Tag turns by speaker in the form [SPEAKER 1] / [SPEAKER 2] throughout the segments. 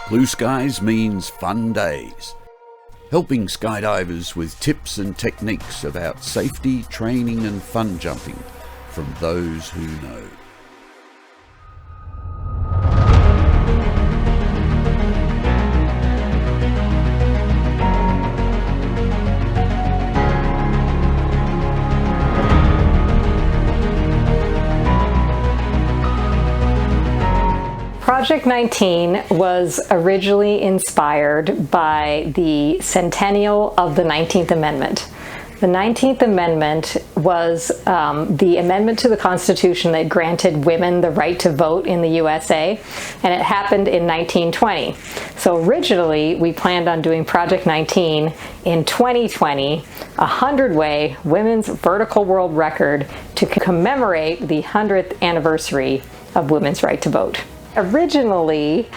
[SPEAKER 1] Blue skies means fun days. Helping skydivers with tips and techniques about safety, training and fun jumping from those who know.
[SPEAKER 2] Project 19 was originally inspired by the centennial of the 19th Amendment. The 19th Amendment was the amendment to the Constitution that granted women the right to vote in the USA, and it happened in 1920. So originally, we planned on doing Project 19 in 2020, a 100-way women's vertical world record to commemorate the 100th anniversary of women's right to vote. Originally,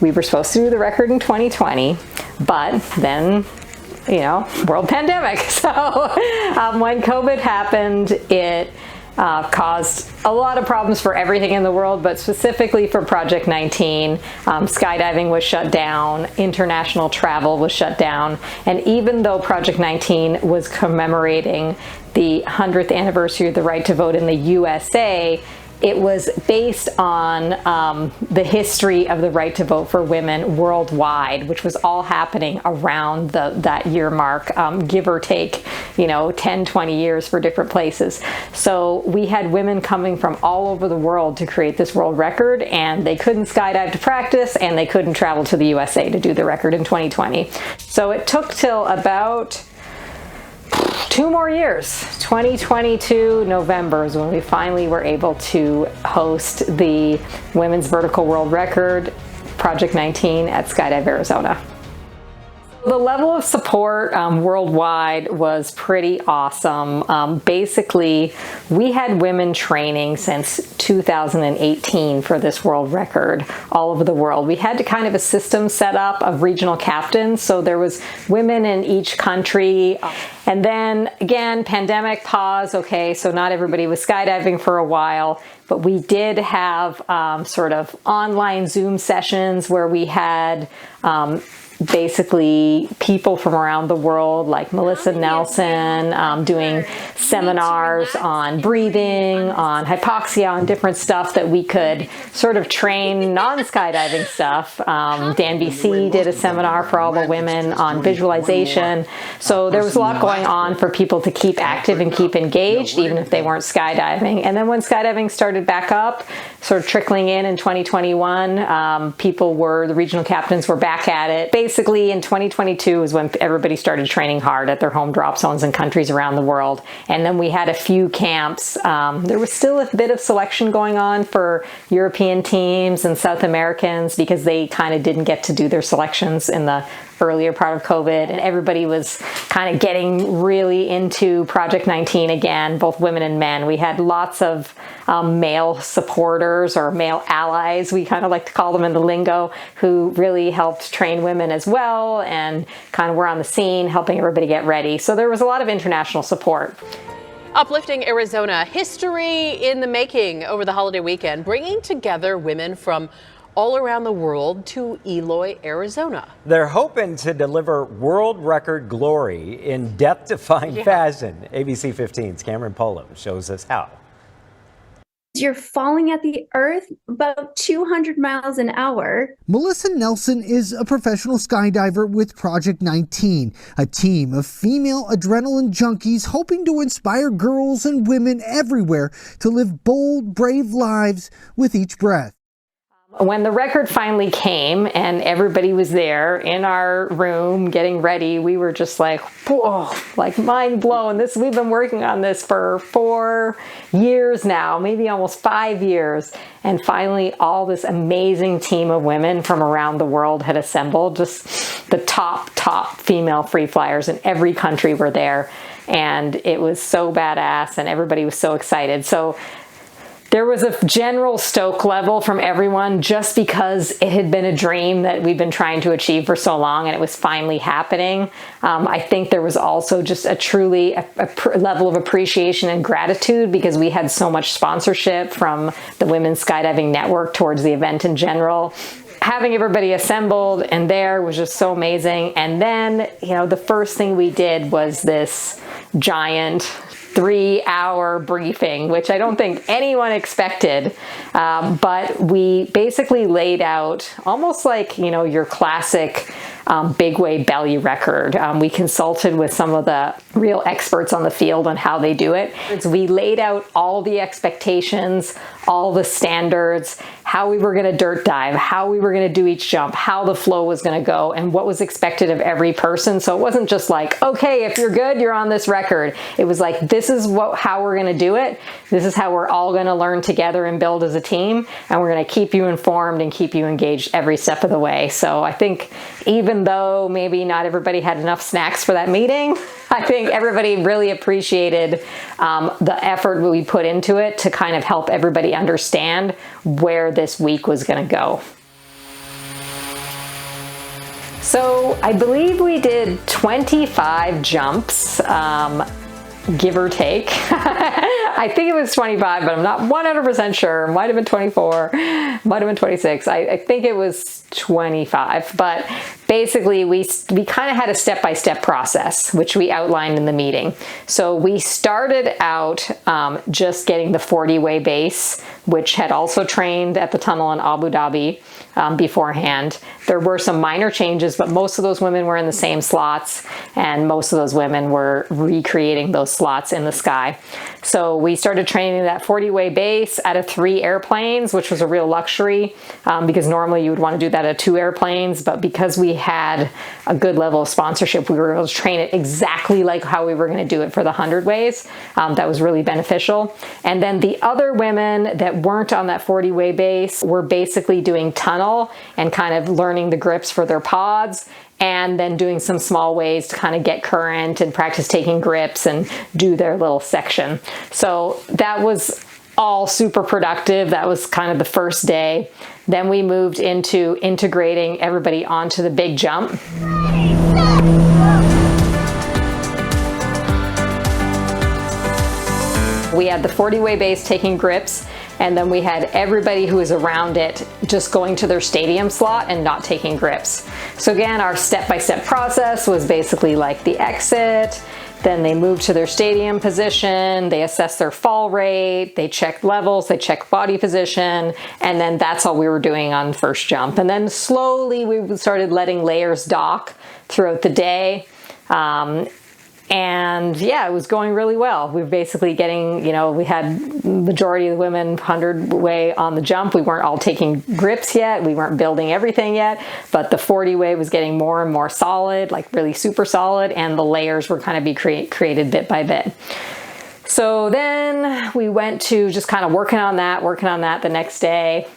[SPEAKER 2] we were supposed to do the record in 2020, but then, world pandemic. So when COVID happened, it caused a lot of problems for everything in the world, but specifically for Project 19. Skydiving was shut down, international travel was shut down, and even though Project 19 was commemorating the 100th anniversary of the right to vote in the USA, it was based on the history of the right to vote for women worldwide, which was all happening around that year mark, give or take, 10, 20 years for different places. So we had women coming from all over the world to create this world record, and they couldn't skydive to practice, and they couldn't travel to the USA to do the record in 2020. So it took till about 2 more years. 2022 November is when we finally were able to host the Women's Vertical World Record, Project 19 at Skydive Arizona. The level of support worldwide was pretty awesome. Basically, we had women training since 2018 for this world record all over the world. We had kind of a system set up of regional captains, so there was women in each country. And then again, pandemic pause. Okay, so not everybody was skydiving for a while, but we did have sort of online Zoom sessions where we had basically people from around the world, like Melissa Nelson, doing seminars on breathing, on hypoxia, on different stuff that we could sort of train non-skydiving stuff. Dan BC did a seminar for all the women on visualization. So there was a lot going on for people to keep active and keep engaged, even if they weren't skydiving. And then when skydiving started back up, sort of trickling in 2021, the regional captains were back at it. Basically, in 2022 is when everybody started training hard at their home drop zones in countries around the world. And then we had a few camps. There was still a bit of selection going on for European teams and South Americans because they kind of didn't get to do their selections in the earlier part of COVID, and everybody was kind of getting really into Project 19 again, both women and men. We had lots of male supporters or male allies, we kind of like to call them in the lingo, who really helped train women as well and kind of were on the scene helping everybody get ready. So there was a lot of international support.
[SPEAKER 3] Uplifting Arizona, history in the making over the holiday weekend, bringing together women from all around the world to Eloy, Arizona.
[SPEAKER 4] They're hoping to deliver world record glory in death-defying fashion. ABC 15's Cameron Polo shows us how.
[SPEAKER 5] You're falling at the earth about 200 miles an hour.
[SPEAKER 6] Melissa Nelson is a professional skydiver with Project 19, a team of female adrenaline junkies hoping to inspire girls and women everywhere to live bold, brave lives with each breath.
[SPEAKER 2] When the record finally came and everybody was there in our room getting ready, we were just like, whoa, like mind blown. We've been working on this for 4 years now, maybe almost 5 years. And finally, all this amazing team of women from around the world had assembled. Just the top female free flyers in every country were there. And it was so badass and everybody was so excited. So there was a general stoke level from everyone just because it had been a dream that we've been trying to achieve for so long and it was finally happening. I think there was also just a level of appreciation and gratitude because we had so much sponsorship from the Women's Skydiving Network towards the event in general. having everybody assembled and there was just so amazing. And then, the first thing we did was this giant 3-hour briefing, which I don't think anyone expected. But we basically laid out almost like, your classic big wave belly record. We consulted with some of the real experts on the field on how they do it. We laid out all the expectations, all the standards, how we were going to dirt dive, how we were going to do each jump, how the flow was going to go, and what was expected of every person. So it wasn't just like, okay, if you're good, you're on this record. It was like, this is how we're going to do it. This is how we're all going to learn together and build as a team. And we're going to keep you informed and keep you engaged every step of the way. So I think even though maybe not everybody had enough snacks for that meeting, I think everybody really appreciated the effort we put into it to kind of help everybody understand where this week was going to go. So I believe we did 25 jumps, give or take. I think it was 25, but I'm not 100% sure. Might have been 24, might have been 26. I think it was 25, but basically we kind of had a step-by-step process, which we outlined in the meeting. So we started out just getting the 40-way base, which had also trained at the tunnel in Abu Dhabi beforehand. There were some minor changes, but most of those women were in the same slots, and most of those women were recreating those slots in the sky. So we started training that 40-way base out of 3 airplanes, which was a real luxury because normally you would want to do that at 2 airplanes, but because we had a good level of sponsorship, we were able to train it exactly like how we were going to do it for the 100 ways. That was really beneficial. And then the other women that weren't on that 40-way base were basically doing tunnel and kind of learning the grips for their pods, and then doing some small ways to kind of get current and practice taking grips and do their little section. So that was all super productive. That was kind of the first day. Then we moved into integrating everybody onto the big jump. We had the 40-way base taking grips, and then we had everybody who was around it just going to their stadium slot and not taking grips. So again, our step-by-step process was basically like the exit, then they moved to their stadium position, they assessed their fall rate, they checked levels, they checked body position, and then that's all we were doing on first jump. And then slowly we started letting layers dock throughout the day. And yeah, it was going really well. We were basically getting, we had majority of the women 100-way on the jump. We weren't all taking grips yet. We weren't building everything yet, but the 40-way was getting more and more solid, like really super solid, and the layers were kind of created bit by bit. So then we went to just kind of working on that the next day.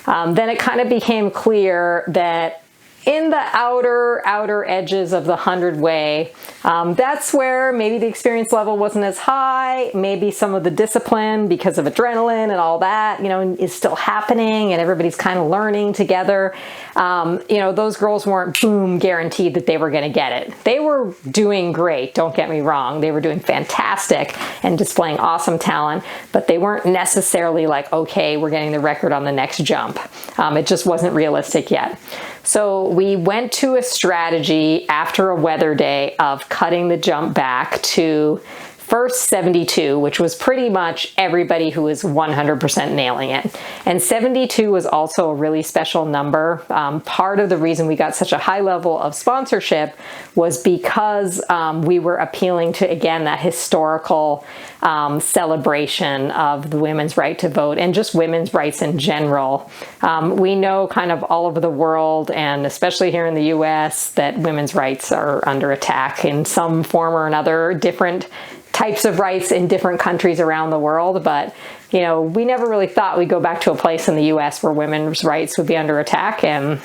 [SPEAKER 2] Then it kind of became clear that in the outer edges of the 100-way, that's where maybe the experience level wasn't as high, maybe some of the discipline because of adrenaline and all that, is still happening and everybody's kind of learning together. Those girls weren't guaranteed that they were going to get it. They were doing great, don't get me wrong. They were doing fantastic and displaying awesome talent, but they weren't necessarily like, okay, we're getting the record on the next jump. It just wasn't realistic yet. So we went to a strategy after a weather day of cutting the jump back to first 72, which was pretty much everybody who was 100% nailing it. And 72 was also a really special number. Part of the reason we got such a high level of sponsorship was because we were appealing to, again, that historical celebration of the women's right to vote and just women's rights in general. We know kind of all over the world, and especially here in the US, that women's rights are under attack in some form or another, different types of rights in different countries around the world. But, we never really thought we'd go back to a place in the US where women's rights would be under attack, and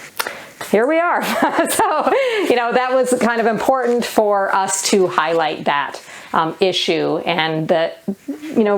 [SPEAKER 2] here we are. So, that was kind of important for us to highlight that issue, and that,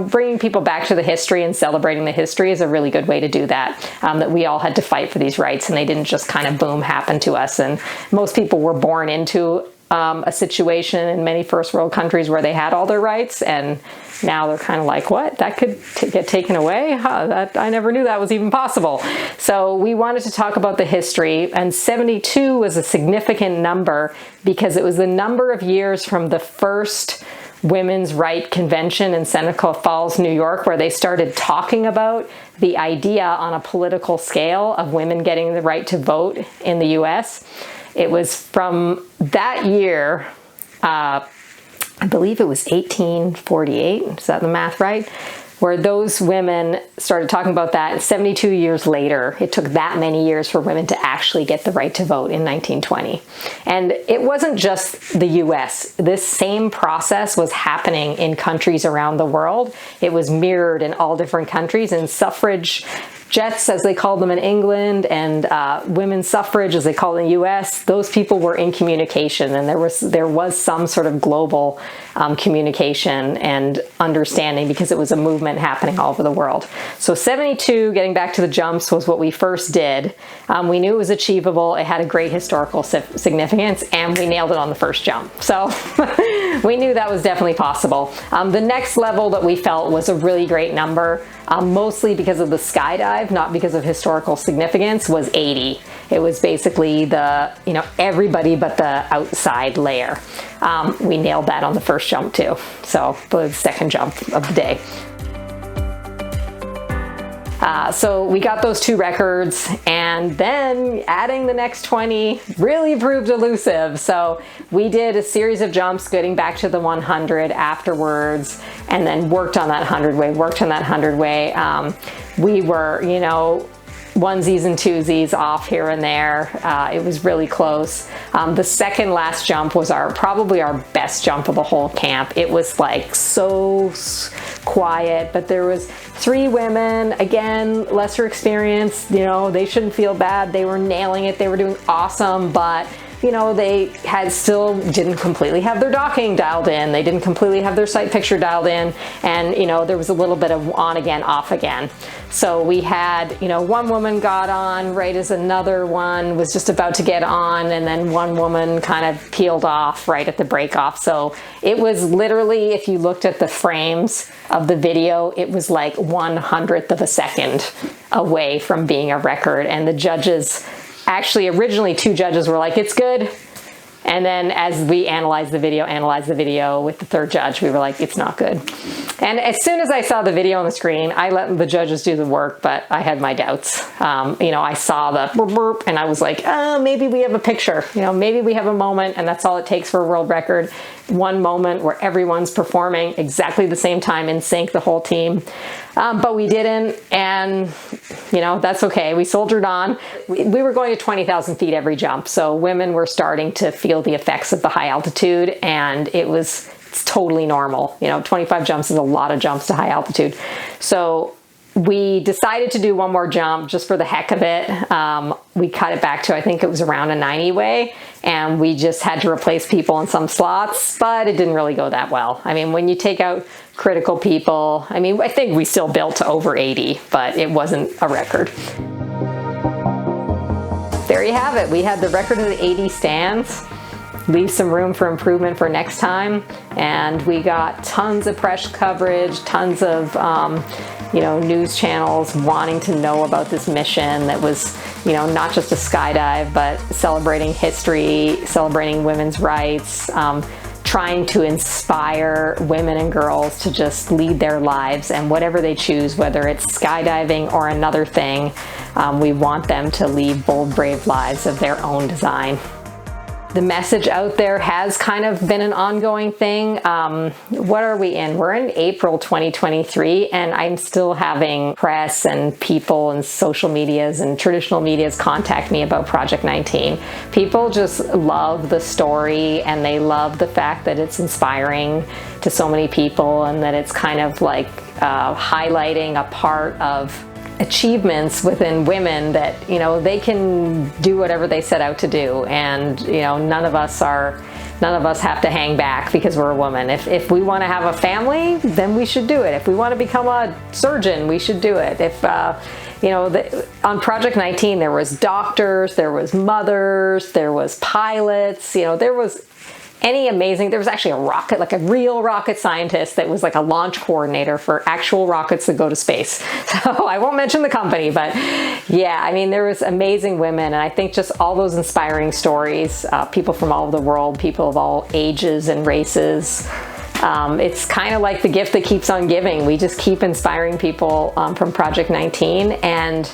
[SPEAKER 2] bringing people back to the history and celebrating the history is a really good way to do that, that we all had to fight for these rights and they didn't just kind of boom happen to us. And most people were born into a situation in many first world countries where they had all their rights, and now they're kind of like, what? That could get taken away? Huh, I never knew that was even possible. So we wanted to talk about the history, and 72 was a significant number because it was the number of years from the first Women's Right Convention in Seneca Falls, New York, where they started talking about the idea on a political scale of women getting the right to vote in the US. It was from that year, I believe it was 1848, is that the math right? Where those women started talking about that. 72 years later, it took that many years for women to actually get the right to vote in 1920. And it wasn't just the US. This same process was happening in countries around the world. It was mirrored in all different countries, and suffrage jets, as they called them in England, and women's suffrage, as they call it in the US, those people were in communication, and there was some sort of global communication and understanding because it was a movement happening all over the world. So 72, getting back to the jumps, was what we first did. We knew it was achievable. It had a great historical significance, and we nailed it on the first jump. So we knew that was definitely possible. The next level that we felt was a really great number, mostly because of the skydive, not because of historical significance, was 80. It was basically the, everybody but the outside layer. We nailed that on the first jump too. So the second jump of the day. So we got those two records, and then adding the next 20 really proved elusive. So we did a series of jumps getting back to the 100 afterwards, and then worked on that 100 way, we were, onesies and twosies off here and there. It was really close. The second last jump was probably our best jump of the whole camp. It was like so quiet, but there was 3 women, again, lesser experience, they shouldn't feel bad. They were nailing it. They were doing awesome, but they still didn't completely have their docking dialed in. They didn't completely have their sight picture dialed in. And, there was a little bit of on again, off again. So we had, one woman got on right as another one was just about to get on. And then one woman kind of peeled off right at the break off. So it was literally, if you looked at the frames of the video, it was like 1/100th of a second away from being a record. And the judges, actually, originally 2 judges were like, it's good. And then as we analyzed the video with the 3rd judge, we were like, it's not good. And as soon as I saw the video on the screen, I let the judges do the work, but I had my doubts. I saw the burp, burp, and I was like, maybe we have a picture. Maybe we have a moment, and that's all it takes for a world record. One moment where everyone's performing exactly the same time in sync, the whole team. But we didn't, and that's okay. We soldiered on. We were going to 20,000 feet every jump, so women were starting to feel the effects of the high altitude, and it's totally normal. 25 jumps is a lot of jumps to high altitude. So we decided to do one more jump just for the heck of it. We cut it back to, I think it was around a 90 way, and we just had to replace people in some slots, but it didn't really go that well. I mean, when you take out critical people, I think we still built to over 80, but it wasn't a record. There you have it. We had the record of the 80 stands. Leave some room for improvement for next time. And we got tons of press coverage, tons of news channels wanting to know about this mission that was, not just a skydive, but celebrating history, celebrating women's rights, trying to inspire women and girls to just lead their lives, and whatever they choose, whether it's skydiving or another thing, we want them to lead bold, brave lives of their own design. The message out there has kind of been an ongoing thing. What are we in? We're in April 2023, and I'm still having press and people and social medias and traditional medias contact me about Project 19. People just love the story, and they love the fact that it's inspiring to so many people, and that it's kind of like highlighting a part of achievements within women that they can do whatever they set out to do, and none of us have to hang back because we're a woman. If we want to have a family, then we should do it. If we want to become a surgeon, we should do it. If on Project 19 there was doctors, there was mothers, there was pilots, there was any amazing, there was actually a rocket, like a real rocket scientist that was like a launch coordinator for actual rockets that go to space. So I won't mention the company, but yeah, I mean, there was amazing women, and I think just all those inspiring stories, people from all over the world, people of all ages and races. It's kind of like the gift that keeps on giving. We just keep inspiring people from Project 19, and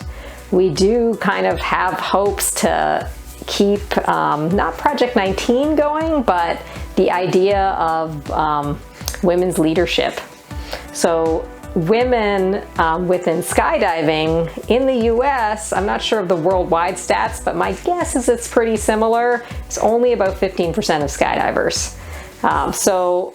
[SPEAKER 2] we do kind of have hopes to keep not Project 19 going, but the idea of women's leadership. So women within skydiving in the US, I'm not sure of the worldwide stats, but my guess is it's pretty similar. It's only about 15% of skydivers. So,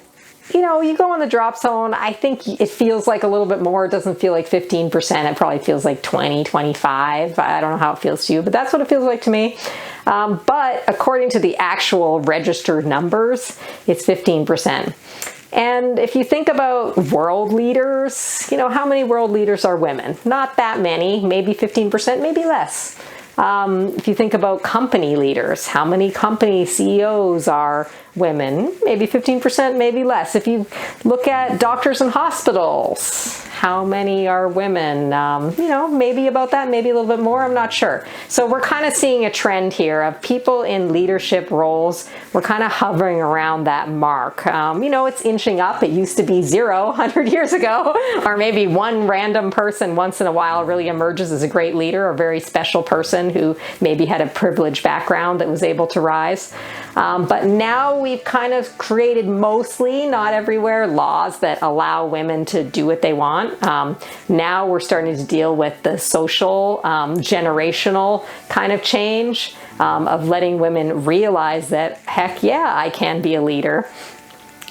[SPEAKER 2] you know, you go in the drop zone, I think it feels like a little bit more. It doesn't feel like 15%. It probably feels like 20, 25. I don't know how it feels to you, but that's what it feels like to me. But according to the actual registered numbers, it's 15%. And if you think about world leaders, you know, how many world leaders are women? Not that many, maybe 15%, maybe less. If you think about company leaders, how many company CEOs are women? Maybe 15%, maybe less. If you look at doctors in hospitals, how many are women? You know, maybe about that, maybe a little bit more, I'm not sure. So we're kind of seeing a trend here of people in leadership roles. We're kind of hovering around that mark. You know, it's inching up. It used to be 0 100 years ago, or maybe one random person once in a while really emerges as a great leader, a very special person who maybe had a privileged background that was able to rise. But now we've kind of created, mostly, not everywhere, laws that allow women to do what they want. Now we're starting to deal with the social, generational kind of change of letting women realize that, heck yeah, I can be a leader.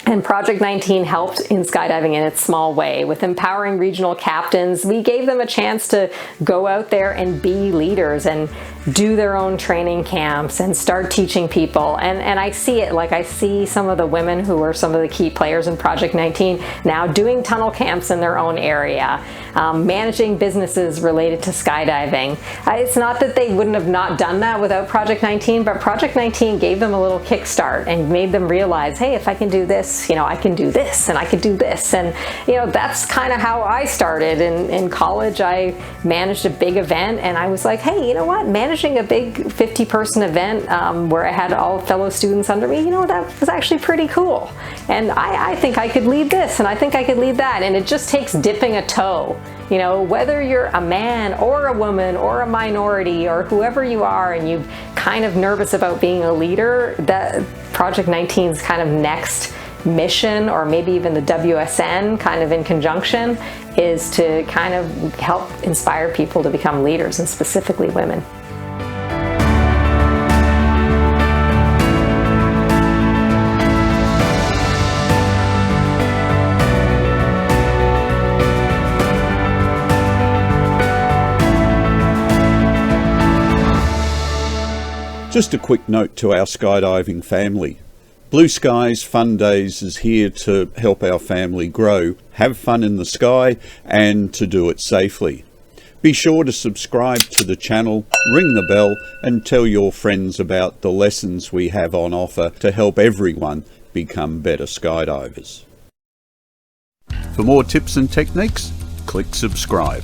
[SPEAKER 2] And Project 19 helped in skydiving in its small way. With empowering regional captains, we gave them a chance to go out there and be leaders and do their own training camps and start teaching people. And I see it, like I see some of the women who are some of the key players in Project 19 now doing tunnel camps in their own area, managing businesses related to skydiving. It's not that they wouldn't have not done that without Project 19, but Project 19 gave them a little kickstart and made them realize, hey, if I can do this, you know, I can do this and I can do this. And, you know, that's kind of how I started. In college, I managed a big event, and I was like, hey, you know what? Managing a big 50-person event where I had all fellow students under me, you know, that was actually pretty cool. And I think I could lead this, and I think I could lead that. And it just takes dipping a toe. You know, whether you're a man or a woman or a minority or whoever you are, and you're kind of nervous about being a leader, that Project 19's kind of next mission, or maybe even the WSN kind of in conjunction, is to kind of help inspire people to become leaders, and specifically women.
[SPEAKER 1] Just a quick note to our skydiving family. Blue Skies Fun Days is here to help our family grow, have fun in the sky, and to do it safely. Be sure to subscribe to the channel, ring the bell, and tell your friends about the lessons we have on offer to help everyone become better skydivers. For more tips and techniques, click subscribe.